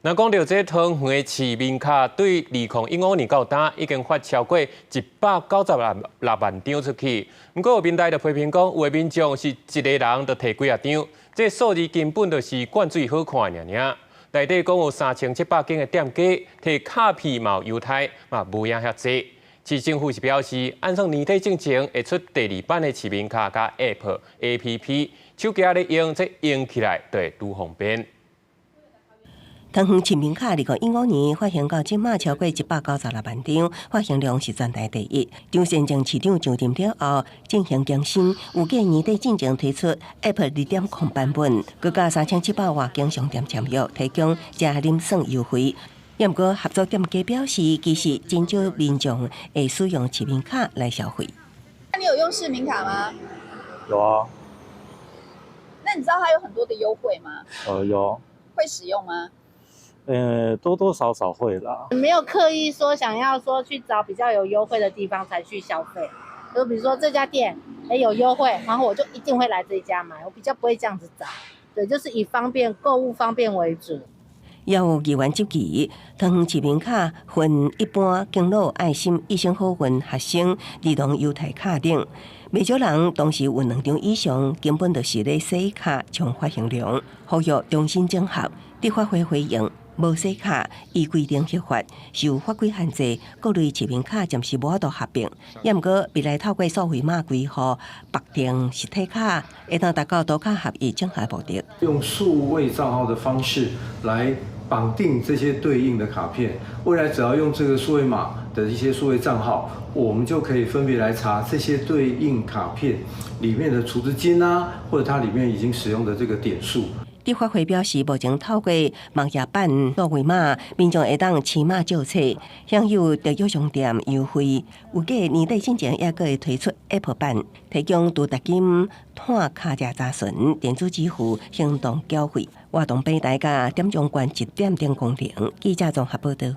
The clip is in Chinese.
那讲到这汤圆的市民卡，对2015年到今已经发超过196万张出去。不过有民代就批评讲，有的民众是一个人就摕几啊张，这数字根本就是灌水好看尔。内底讲有3700间的店家摕卡片嘛有犹太嘛无影遐济。市政府是表示，按照年底进前会出第2版的市民卡加 App， 手机咧用，这用起来就会愈方便。汤圆市民卡2015年发行到即马超过196万张，发行量是全台第一。张先正市长上任了后，进行更新，有计年底进前推出 App 2.0版本，佮加3700外间商店签约，提供食啉耍优惠。也毋过合作店家表示，其实真少民众会使用市民卡来消费。那你有用市民卡吗？有啊。那你知道它有很多的优惠吗？有。会使用吗？多多少少会啦。没有刻意说想要说去找比较有优惠的地方才去消费，就比如说这家店有优惠，然后我就一定会来这一家买，我比较不会这样子找。对，就是以购物方便为主。也有议员质疑，汤圆市民卡分一般、敬老、爱心、一生好运、学生、儿童优待卡等，不少人当时有2张以上，根本就是咧洗卡冲发行量，呼吁重新整合，立法会回应。无洗卡依规定核发，受法规限制，各类市民卡暂时无法度合并。也毋过，未来透过数位码规划绑定实体卡，会当达到多卡合一整合目的。用数位账号的方式来绑定这些对应的卡片，未来只要用这个数位码的一些数位账号，我们就可以分别来查这些对应卡片里面的储值金啊，或者它里面已经使用的这个点数。立法会表示，目前透过网页版数位码，民众会当骑马借册，享有特约商店优惠。有计年底之前也可会推出 App 版，提供除达金、碳卡价查询、电子支付、行动缴费。活动平台甲点钟关1点钟公停。记者综合报道。